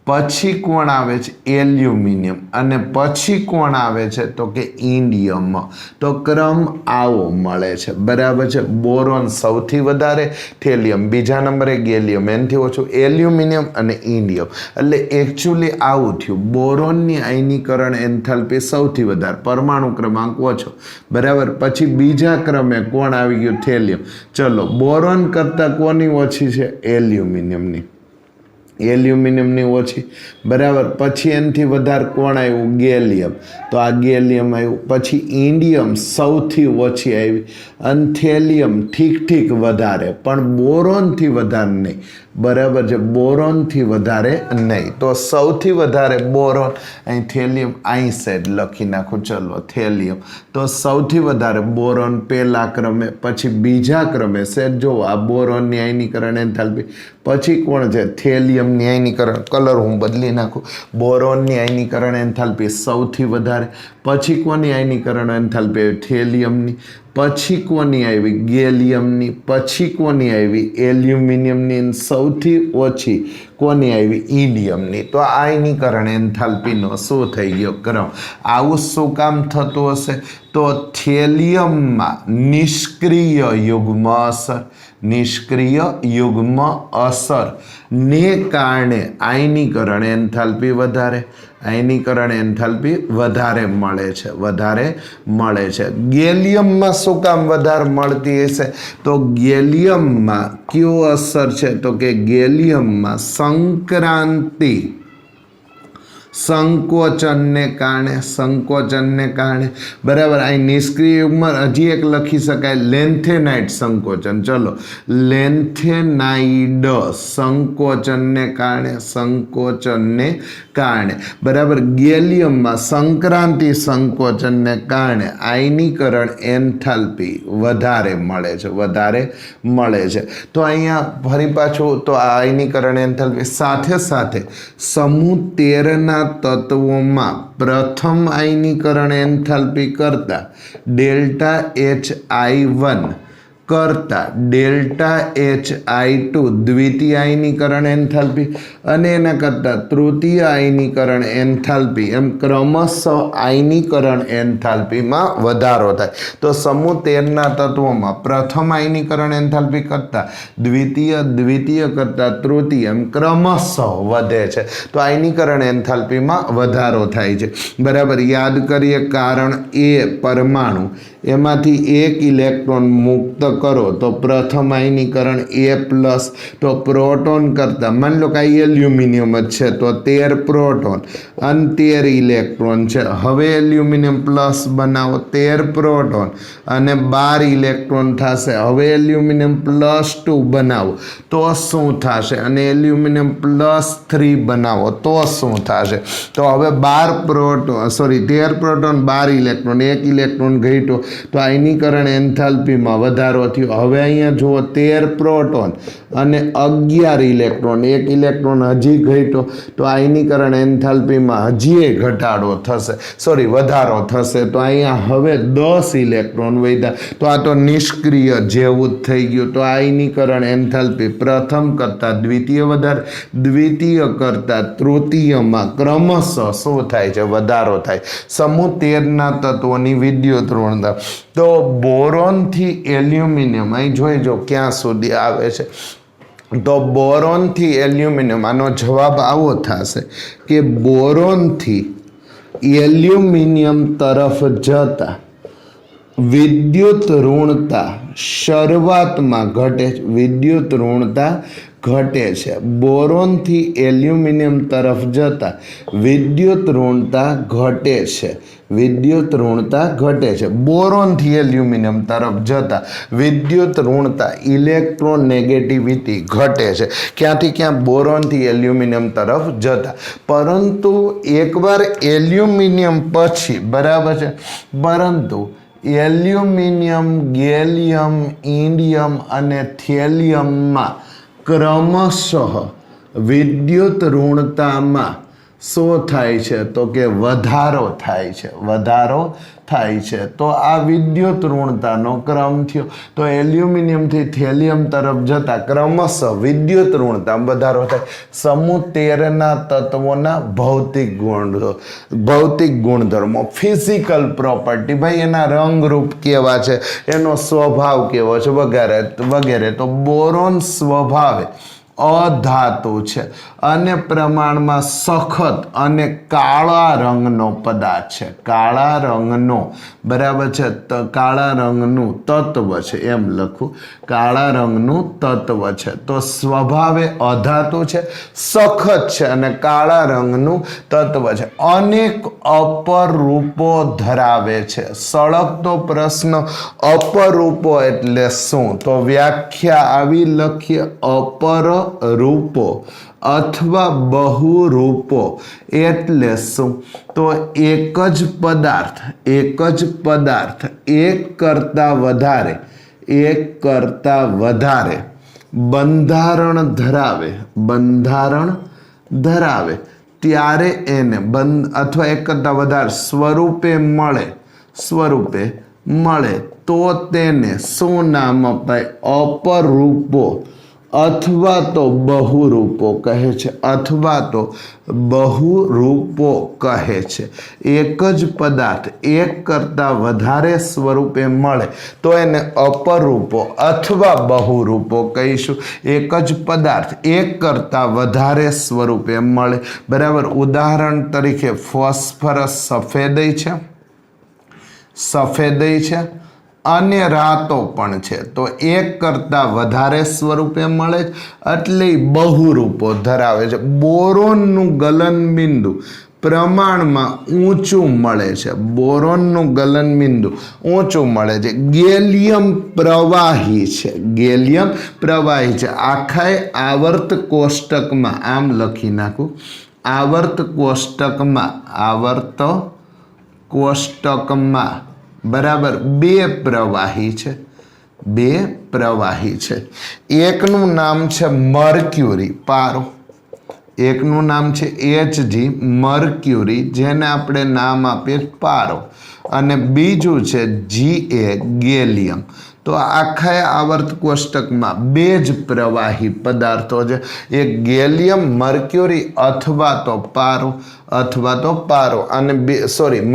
Speaker 1: પછી કોણ આવે છે એલ્યુમિનિયમ અને પછી કોણ આવે છે તો કે ઇન્ડિયમ. તો ક્રમ આવો મળે છે, બરાબર છે. બોરોન સૌથી વધારે, થેલિયમ બીજા નંબરે, ગેલિયમ એનાથી ઓછું, એલ્યુમિનિયમ અને ઇન્ડિયમ. એટલે એકચ્યુઅલી આવું થયું, બોરોનની આયનીકરણ એન્થાલ્પી સૌથી વધારે, પરમાણુ ક્રમાંક ઓછો, બરાબર. પછી બીજા ક્રમે કોણ આવી ગયું થેલિયમ. ચલો, બોરોન કરતાં કોની ઓછી છે એલ્યુમિનિયમની, એલ્યુમિનિયમની ઓછી, બરાબર. પછી એનાથી વધારે કોણ આવ્યું ગેલિયમ, તો આ ગેલિયમ આવ્યું. પછી ઇન્ડિયમ સૌથી ઓછી આવી અને થેલિયમ ઠીક વધારે, પણ બોરોનથી વધારે નહીં, બરાબર છે. બોરોનથી વધારે નહીં. તો સૌથી વધારે બોરોન, અહીં થેલિયમ અહીં સાઈડ લખી નાખું, ચલો થેલિયમ. તો સૌથી વધારે બોરોન પહેલા ક્રમે, પછી બીજા ક્રમે સેટ જો આ બોરોનની આયનીકરણ એન્થાલ્પી, પછી કોણ છે થેલિયમની આયનીકરણ, કલર હું બદલી નાખું, બોરોનની આયનીકરણ એન્થાલ્પી સૌથી વધારે, પછી કોની આયનીકરણ એન્થાલ્પી થેલિયમની, પછી કોની આવી ગેલિયમની, પછી કોની આવી એલ્યુમિનિયમની, સૌથી ઓછી કોની આવી ઇન્ડિયમની. તો આ આયનીકરણ એન્થાલ્પીનો શું થઈ ગયો ક્રમ. આવું શું કામ થતું હશે તો થેલિયમમાં નિષ્ક્રિય યુગ્મ અસર, નિષ્ક્રિય યુગ્મ અસર ને કારણે આયનીકરણ એન્થાલ્પી વધારે, આયનીકરણ એન્થાલ્પી વધારે મળે છે, વધારે મળે છે. ગેલિયમમાં શું કામ વધારે મળતી હશે તો ગેલિયમમાં કયો અસર છે તો કે ગેલિયમમાં સંક્રાંતિ, સંકોચનને કારણે, સંકોચનને કારણે, બરાબર. અહીં નિષ્ક્રિય યુગ્મ હજી એક લખી શકાય લેન્થેનાઇડ સંકોચન. ચલો, લેન્થેનાઇડ સંકોચનને કારણે, સંકોચનને કારણે, બરાબર. ગેલિયમમાં સંક્રાંતિ સંકોચનને કારણે આયનીકરણ એન્થાલ્પી વધારે મળે છે, વધારે મળે છે. તો અહીંયા ફરી પાછું તો આ આયનીકરણ એન્થાલ્પી સાથે સાથે સમૂહ 13ના તત્વોમાં પ્રથમ આયનીકરણ એન્થાલ્પી કરતા ΔHI1 કરતા ΔHI2 દ્વિતીય આયનીકરણ એન્થાલ્પી અને એના કરતાં તૃતીય આયનીકરણ એન્થાલ્પી એમ ક્રમશઃ આયનીકરણ એન્થાલ્પીમાં વધારો થાય. તો સમૂહ 13ના તત્વોમાં પ્રથમ આયનીકરણ એન્થાલ્પી કરતાં દ્વિતીય, દ્વિતીય કરતાં તૃતીય એમ ક્રમશઃ વધે છે. તો આયનીકરણ એન્થાલ્પીમાં વધારો થાય છે, બરાબર. યાદ કરીએ, કારણ એ પરમાણુ એમાંથી એક ઇલેક્ટ્રોન મુક્ત કરો તો પ્રથમ આયનીકરણ A+, તો પ્રોટોન કરતાં માની લો કે આ એલ્યુમિનિયમ જ છે તો 13 પ્રોટોન અને 13 ઇલેક્ટ્રોન છે. હવે એલ્યુમિનિયમ પ્લસ બનાવો, 13 પ્રોટોન અને 12 ઇલેક્ટ્રોન થશે. હવે એલ્યુમિનિયમ +2 બનાવો તો શું થશે, અને એલ્યુમિનિયમ +3 બનાવો તો શું થશે. તો હવે 13 પ્રોટોન 12 ઇલેક્ટ્રોન, એક ઇલેક્ટ્રોન ઘટ્યો તો આયનીકરણ એન્થાલ્પીમાં વધારો થયો. હવે અહીંયા જુઓ 13 પ્રોટોન અને 11 ઇલેક્ટ્રોન, એક ઇલેક્ટ્રોન હજી ઘટ્યો તો આયનીકરણ એન્થાલ્પીમાં હજી ઘટાડો થશે, વધારો થશે. તો અહીંયા હવે 10 ઇલેક્ટ્રોન વધ્યા. તો આ તો નિષ્ક્રિય જેવું જ થઈ ગયું. તો આયનીકરણ એન્થાલ્પી પ્રથમ કરતાં દ્વિતીય વધારે, દ્વિતીય કરતાં તૃતીયમાં ક્રમશઃ શું થાય છે વધારો થાય. સમૂહ 13ના તત્વોની વિદ્યુત ઋણતા. તો બોરોનથી એલ્યુમિનિયમ અહીં જોઈજો ક્યાં સુધી આવે છે. તો બોરોનથી એલ્યુમિનિયમ, આનો જવાબ આવો થશે કે બોરોનથી એલ્યુમિનિયમ તરફ જતા વિદ્યુત ઋણતા શરૂઆતમાં ઘટે છે, વિદ્યુત ઋણતા ઘટે છે. બોરોનથી એલ્યુમિનિયમ તરફ જતા વિદ્યુત ઋણતા ઘટે છે, વિદ્યુત ઋણતા ઘટે છે. બોરોનથી એલ્યુમિનિયમ તરફ જતા વિદ્યુત ઋણતા ઇલેક્ટ્રોન નેગેટિવિટી ઘટે છે. ક્યાંથી ક્યાં? બોરોનથી એલ્યુમિનિયમ તરફ જતા. પરંતુ એકવાર એલ્યુમિનિયમ પછી, બરાબર છે, પરંતુ એલ્યુમિનિયમ, ગેલિયમ, ઇન્ડિયમ અને થેલિયમમાં ક્રમશઃ વિદ્યુત ઋણતામાં શું થાય છે તો કે વધારો થાય છે, વધારો થાય છે. તો આ વિદ્યુત ઋણતાનો ક્રમ થયો. તો એલ્યુમિનિયમથી થેલિયમ તરફ જતા ક્રમશઃ વિદ્યુત ઋણતા વધારો થાય. સમૂહ 13ના તત્વોના ભૌતિક ગુણધર્મો, ફિઝિકલ પ્રોપર્ટી, ભાઈ એના રંગરૂપ કેવા છે, એનો સ્વભાવ કેવો છે, વગેરે વગેરે. તો બોરોન સ્વભાવે અધાતુ છે અને પ્રમાણમાં સખત અને કાળા રંગનો પદાર્થ છે. કાળા રંગનો, બરાબર છે, કાળા રંગનું તત્વ છે, એમ લખું. કાળા રંગનું તત્વ છે. તો સ્વભાવે અધાતુ છે, સખત છે અને કાળા રંગનું તત્વ છે. અનેક અપરૂપો ધરાવે છે. સળગતો પ્રશ્ન, અપરૂપો એટલે શું? તો વ્યાખ્યા આવી લખીએ, અપર રૂપો અથવા બહુરૂપો એટલે શું? તો એક જ પદાર્થ, એક કરતા વધારે બંધારણ ધરાવે ત્યારે એને અથવા એક કરતા વધારે સ્વરૂપે મળે તો તેને શું નામ અપાય? અપરૂપો અથવા તો બહુરૂપો કહે છે, એક જ પદાર્થ એક કરતા વધારે સ્વરૂપે મળે તો એને અપરૂપો અથવા બહુરૂપો કહીશું. એક જ પદાર્થ એક કરતા વધારે સ્વરૂપે મળે, બરાબર. ઉદાહરણ તરીકે ફોસ્ફરસ સફેદઈ છે અને રાતો પણ છે. તો એક કરતા વધારે સ્વરૂપે મળે એટલે બહુરૂપો ધરાવે છે. બોરોનનું ગલનબિંદુ પ્રમાણમાં ઊંચું મળે છે. ગેલિયમ પ્રવાહી છે. આખાય આવર્ત કોષ્ટકમાં આમ લખી નાખું. આવર્ત કોષ્ટકમાં બરાબર બે પ્રવાહી છે. એકનું નામ છે મર્ક્યુરી, પારો. એકનું નામ છે Hg, મર્ક્યુરી, જેને આપણે નામ આપીએ પારો, અને બીજું છે Ga, ગેલિયમ. તો આખા આવર્ત કોષ્ટકમાં બે જ પ્રવાહી પદાર્થો છે, એક ગેલિયમ, મર્ક્યુરી અથવા તો પારો અને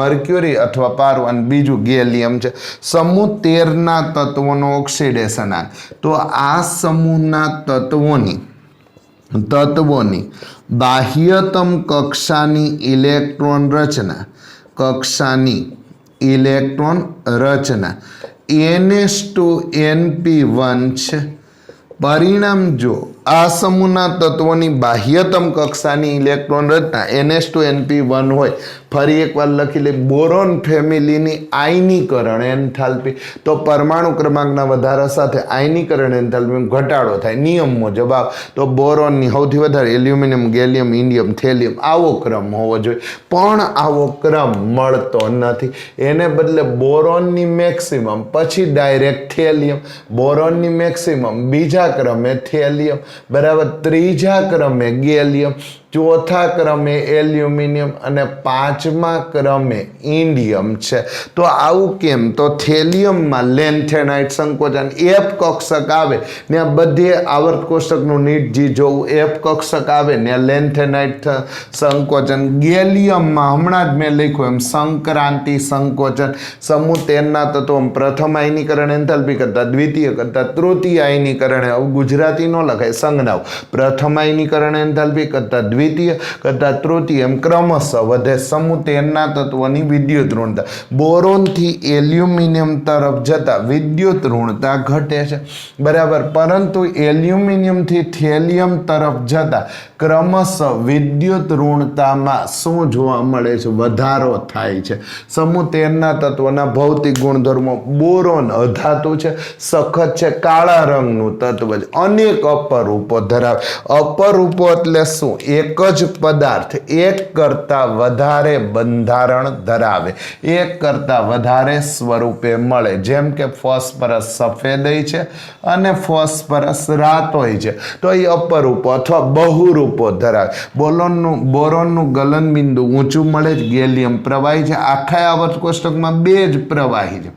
Speaker 1: મર્ક્યુરી અથવા પારો અને બીજું ગેલિયમ છે. સમૂહ 13ના તત્વોનો ઓક્સિડેશન આંક. તો આ સમૂહના તત્વોની બાહ્યતમ કક્ષાની ઇલેક્ટ્રોન રચના NH2NP1 છે. પરિણામ જો આ સમૂહના તત્વોની બાહ્યતમ કક્ષાની ઇલેક્ટ્રોન રચના NH2NP1 હોય, ફરી એકવાર લખી લે, બોરોન ફેમિલીની આયનીકરણ એન્થાલ્પી. તો પરમાણુ ક્રમાંકના વધારા સાથે આયનીકરણ એન્થાલ્પીમાં ઘટાડો થાય. નિયમ મુજબ તો બોરોનની સૌથી વધારે એલ્યુમિનિયમ, ગેલિયમ, ઇન્ડિયમ, થેલિયમ, આવો ક્રમ હોવો જોઈએ, પણ આવો ક્રમ મળતો નથી. એને બદલે બોરોનની મેક્સિમમ, પછી ડાયરેક્ટ થેલિયમ, બોરોનની મેક્સિમમ, બીજા ક્રમે થેલિયમ, બરાબર, ત્રીજા ક્રમે ગેલિયમ, ચોથા ક્રમે એલ્યુમિનિયમ અને પાંચમા ક્રમે ઇન્ડિયમ છે. તો આવું કેમ? તો થેલિયમમાં લેન્થેનાઇટ સંકોચન F કક્ષક આવે ને બધે આવર્ત કોષ્ટકનું નીટ જી જોવું, F કક્ષક આવે ને લેન્થેનાઇટ સંકોચન. ગેલિયમમાં હમણાં જ મેં લખ્યું એમ સંક્રાંતિ સંકોચન. સમૂહ 13ના તત્વો પ્રથમ આયનીકરણ એન્થાલ્પી કરતા દ્વિતીય કરતા તૃતીય આયનીકરણ, ગુજરાતી ન લખાય, સંજ્ઞાઓ. પ્રથમ આયનીકરણ એન્થાલ્પી કરતા દ્વિતીય કરતા તૃતીય એમ ક્રમશઃ વધે. સમૂહ 13ના તત્વોની વિદ્યુત ઋણતા. બોરોનથી એલ્યુમિનિયમ તરફ જતા વિદ્યુત ઋણતા ઘટે છે, બરાબર, પરંતુ એલ્યુમિનિયમથી થેલિયમ તરફ જતા ક્રમશઃ વિદ્યુત ઋણતામાં શું જોવા મળે છે? વધારો થાય છે. સમૂહ 13ના તત્વોના ભૌતિક ગુણધર્મો. બોરોન અધાતુ છે, સખત છે, કાળા રંગનું તત્વ છે, અનેક અપરૂપો ધરાવે. અપરૂપો એટલે શું? એક एक ज पदार्थ एक करता वधारे बंधारण धरावे, एक करता वधारे स्वरूपे मळे, जेम के फॉस्फरस सफेद होय छे अने फॉस्फरस रातोय छे तो ए अपरूपो अथवा बहुरूपो धरावे। बोरोनનું गलन बिंदु ऊंचू मळे, गैलियम प्रवाही छे। आखा आवर्त कोष्टकमां बे ज प्रवाही छे,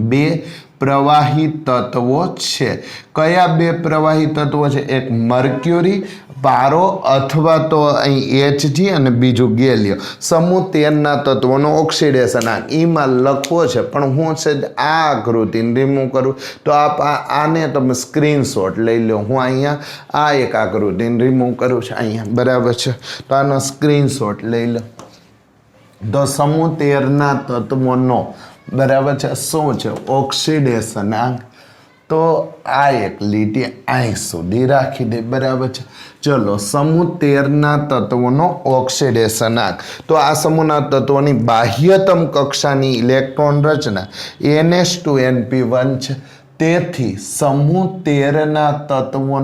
Speaker 1: बे प्रवाही तत्वों छे। कया बे प्रवाही तत्वों छे? एक मर्क्युरी पारो अथवा तो अहीं Hg अने बीजू गैलियम। समूह 13 ना तत्वों ऑक्सिडेशन ईमां लखवो छे पण हुं छे आ आकृतिने रिमूव करूं तो आप आने तमे स्क्रीनशॉट लई लो। हुं अहींया आ एक आकृतिने रिमूव करूं छुं अहींया, बराबर छे, तो आनो स्क्रीनशॉट लई लो। तो समूह 13 ना तत्वों बराबर है शू है ऑक्सिडेशन आंक, तो आ एक लीटी आई सुधी राखी दे, बराबर है। चलो समूह 13 ना तत्वों ऑक्सिडेशन आंक, तो आ समूहना तत्वों बाह्यतम कक्षानी इलेक्ट्रॉन रचना NH2NP1 है। तेथी समूह 13 ना तत्वों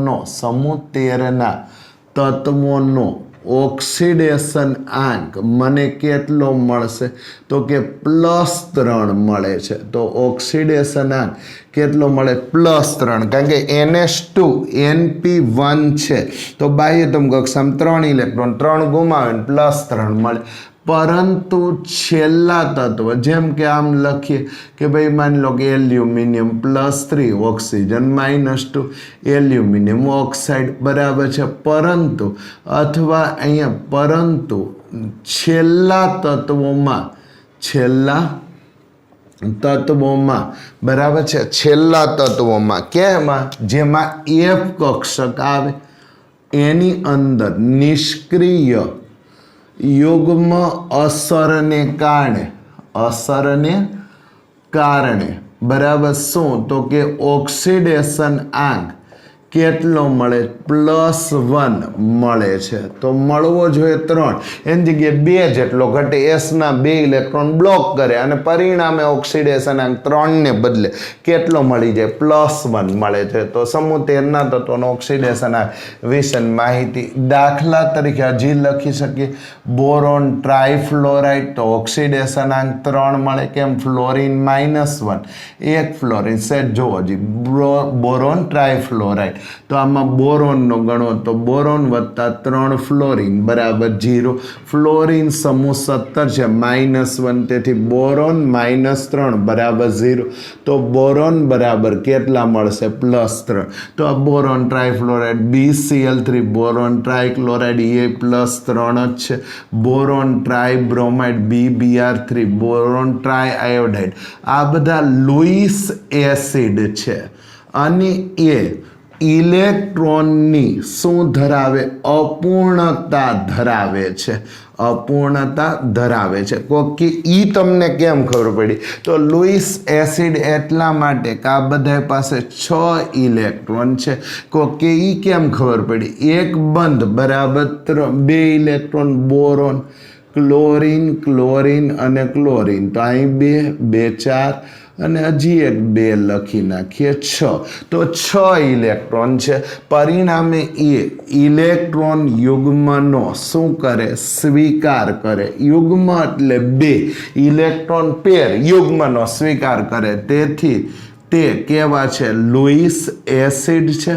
Speaker 1: ऑक्सिडेशन आंक मने केटलो मळशे तो के +3 मळे छे। तो ऑक्सिडेशन आंक केटलो मळे? +3, कारण के NH2NP1 छे तो बाह्यतम कक्षामां 3 इलेक्ट्रॉन 3 गुमावे +3 मळे। परंतु छेल्ला तत्व जेम के आम लखीए कि भाई मान लो कि एल्यूमिनियम +3 ऑक्सीजन -2 एल्यूमिनियम ऑक्साइड, बराबर है। परंतु अथवा अहींया परंतु छेल्ला तत्वों में बराबर है, छेल्ला तत्वों में केमां जेमां F कक्षक आवे एनी अंदर निष्क्रिय युग्म असर ने कारणे बराबर शू तो के ऑक्सिडेशन आंक केटलो मळे? +1 मळे छे। तो मळवो जोईए 3, एनी जग्याए 2 जेटलो घटे, एस ना 2 इलेक्ट्रॉन ब्लॉक करे अने परिणामे ऑक्सिडेशन आंक 3 ने बदले केटलो मळी जाय? +1 मळे छे। तो समूह 13 ना तत्वों ऑक्सिडेशन आंक विशेनी माहिती दाखला तरीके हजी लखी शकीए। बोरोन ट्राइफ्लोराइड तो ऑक्सिडेशन आंक 3 मळे, केम? फ्लोरीन -1 एक फ्लोरीन सेट जो हजी बोरोन ट्राइफ्लोराइड, तो आमां बोरोन नो गणो तो बोरोन वत्ता 3 फ्लोरीन बराबर 0। फ्लोरीन समूह 17 है -1, तेथी बोरोन -3 बराबर 0। तो बोरोन बराबर केटला मळशे? +3। तो आ boron trifluoride BCl3, boron trichloride ये +3 ज छे। Boron tribromide BBr3, boron triiodide आ बधा लुईस एसिड छे अने ए इलेक्ट्रॉननी शू धरावे? अपूर्णता धरावे छे, अपूर्णता धरावे छे। कोकी ई तमने केम खबर पड़ी? तो लुईस एसिड एटला माटे के आ बधाय पासे 6 इलेक्ट्रॉन छे। कोकी ई केम खबर पड़ी? एक बंध बराबर 2 इलेक्ट्रॉन बोरोन, क्लोरीन क्लोरीन अने क्लोरीन, तो अहीं 2 4 અને હજી એક 2 લખી નાખીએ 6, તો 6 ઇલેક્ટ્રોન છે। પરિણામે એ ઇલેક્ટ્રોન યુગ્મનો શું કરે? સ્વીકાર કરે। યુગ્મ એટલે 2 ઇલેક્ટ્રોન પેર યુગ્મનો સ્વીકાર કરે, તેથી તે કેવા છે? લुईस એસિડ છે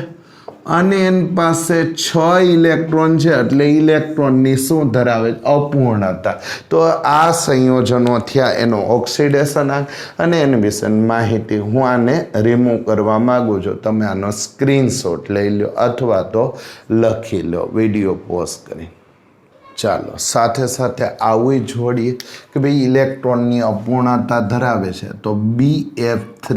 Speaker 1: અને એની પાસે 6 ઇલેક્ટ્રોન છે એટલે ઇલેક્ટ્રોનની શું ધરાવે? અપૂર્ણતા। તો આ સંયોજનો થયા એનો ઓક્સિડેશન આંક અને એની વિશેની માહિતી હું આને રિમૂવ કરવા માગું છું। તમે આનો સ્ક્રીનશોટ લઈ લો અથવા તો લખી લો વિડીયો પોઝ કરી। ચાલો સાથે સાથે આવું જોડીએ કે ભાઈ ઇલેક્ટ્રોનની અપૂર્ણતા ધરાવે છે તો BF3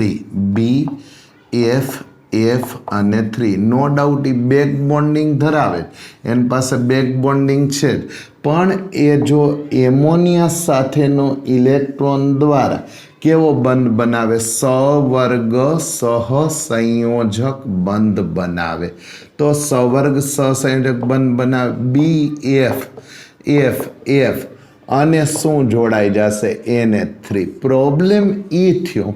Speaker 1: F અને 3 नो डाउट ई बेक बॉन्डिंग धरावे, एन पासे बेक बॉन्डिंग छे, पण ए जो एमोनिया साथेनो इलेक्ट्रॉन द्वारा केवो बंध बनावे? सवर्ग सहसंयोजक बंध बनावे। तो सवर्ग सहसंयोजक बंध बनावे BF અને શું જોડાઈ જશે? NH3। પ્રોબ્લેમ એ થયો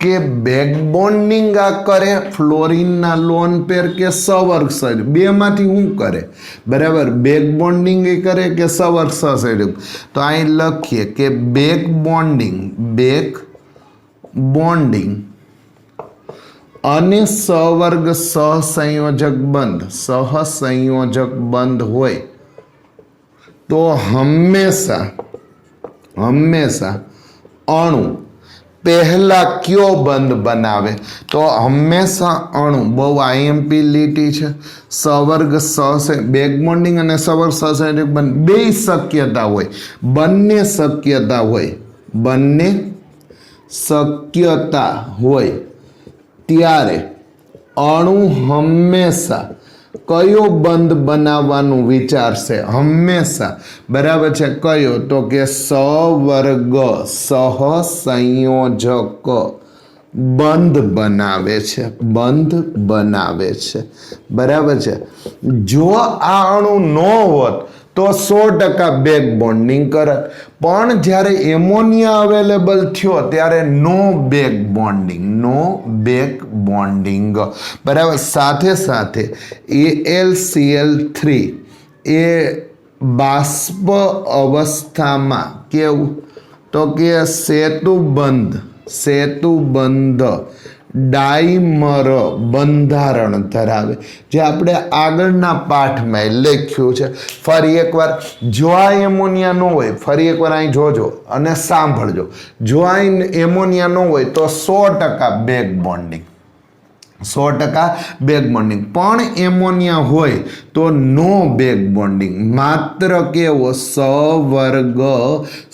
Speaker 1: કે બેક બોન્ડિંગ આ કરે ફ્લોરિનના લોન પેર કે સવર્ગ સહસંયોજક, બેમાંથી શું કરે? બરાબર, બેક બોન્ડિંગ એ કરે કે સવર્ગ સહસંયોજક? તો અહીં લખીએ કે બેક બોન્ડિંગ અને સવર્ગ સહસંયોજક બંધ હોય તો હંમેશા અણુ પહેલા કયો બંધ બનાવે? તો હંમેશા અણુ, બહુ આઈએમપી લીટી છે, સવર્ગ બેક બોન્ડિંગ અને સવર્ગ સહસંયોજક બંધ બે શક્યતા હોય, બંને શક્યતા હોય ત્યારે અણુ હંમેશા કયો બંધ બનાવવાનું વિચારશે? હંમેશા, બરાબર છે, કયો? તો કે સવર્ગ સહસંયોજક બંધ બનાવે છે, બરાબર છે. જો આ અણુ ન હોત તો 100% બેક બોન્ડિંગ કરત, પણ જ્યારે એમોનિયા અવેલેબલ થયો ત્યારે નો બેક બોન્ડિંગ, બરાબર. સાથે AlCl3 એ બાષ્પ અવસ્થામાં કેવું? તો કે સેતુબંધ ડાઈમર બંધારણ ધરાવે, જે આપણે આગળના પાઠમાં લખ્યું છે. ફરી એકવાર, જો આ એમોનિયા ન હોય, ફરી એકવાર અહીં જોજો અને સાંભળજો. જો આ એમોનિયા ન હોય તો 100% બેક બોન્ડિંગ, 100% બેક બોન્ડિંગ. પણ એમોનિયા હોય તો નો બેક બોન્ડિંગ, માત્ર કેવો? સવર્ગ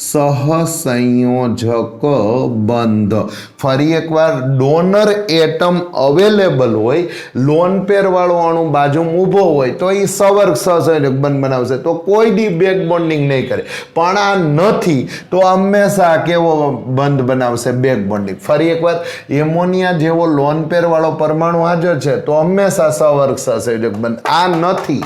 Speaker 1: સહસંયોજક બંધ. ફરી એકવાર, ડોનર એટમ અવેલેબલ હોય, લોન પેર વાળો અણુ બાજુમાં ઊભો હોય તો એ સવર્ગ સહસંયોજક બંધ બનાવશે, તો કોઈ દી બેક બોન્ડિંગ નહીં કરે. પણ આ નથી તો હંમેશા કેવો બંધ બનાવશે? Back bonding. ફરી એકવાર, એમોનિયા જેવો લોન પેર વાળો પરમાણુ હાજર છે તો હંમેશા સવર્ગ સહસંયોજક બંધ. આ નથી,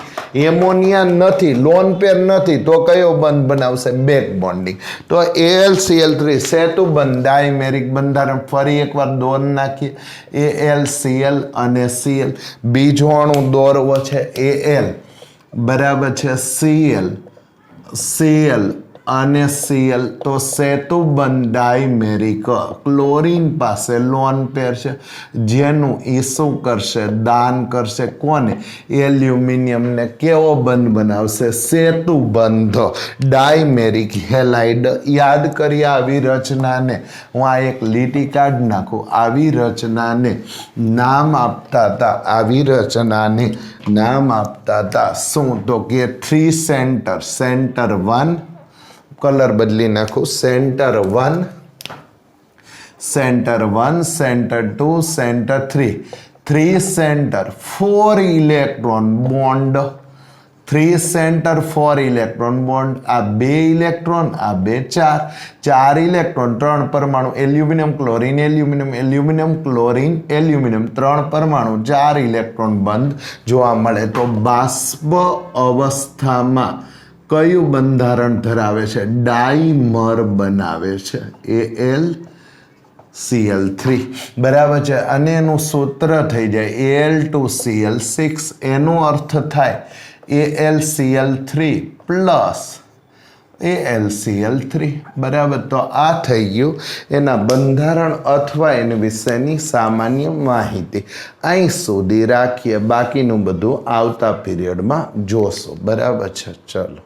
Speaker 1: એમોનિયા નથી, લોન પેર નથી, તો કયો બંધ બનાવશે? Back bonding. તો AlCl3 સેતુબંધ ડાયમેરિક બંધારણ. ફરી એકવાર દોર નાખીએ, AlCl અને Cl. બીજો અણુ દોરવો છે Al, બરાબર છે, Cl અને Cl. તો સેતુબંધ ડાયમેરિક. ક્લોરીન પાસે લોન પેર છે, જેનું એ શું કરશે? દાન કરશે. કોને? એલ્યુમિનિયમને. કેવો બંધ બનાવશે? સેતુબંધ ડાયમેરિક હેલાઇડ. યાદ કરીએ આવી રચનાને, હું આ એક લીટી કાઢી નાખું. આવી રચનાને નામ આપતા હતા શું? તો કે 3 સેન્ટર 1, કલર બદલી નાખું, centre 1, centre 2, centre 3. 3 centre 4 electron bond, 3 centre 4 electron bond. આ 2 ઇલેક્ટ્રોન, આ 2 4 ઇલેક્ટ્રોન, 3 પરમાણુ, aluminium chlorine aluminium chlorine aluminium, 3 પરમાણુ, 4 ઇલેક્ટ્રોન બંધ જોવા મળે. તો બાષ્પ અવસ્થામાં કયું બંધારણ ધરાવે છે? ડાઈમર બનાવે છે, AlCl3, બરાબર છે. અને એનું સૂત્ર થઈ જાય Al2Cl6. એનો અર્થ થાય AlCl3 પ્લસ AlCl3, બરાબર. તો આ થઈ ગયું એના બંધારણ અથવા એની વિશેની સામાન્ય માહિતી. અહીં સુધી રાખીએ, બાકીનું બધું આવતા પીરિયડમાં જોશો, બરાબર છે. ચલો.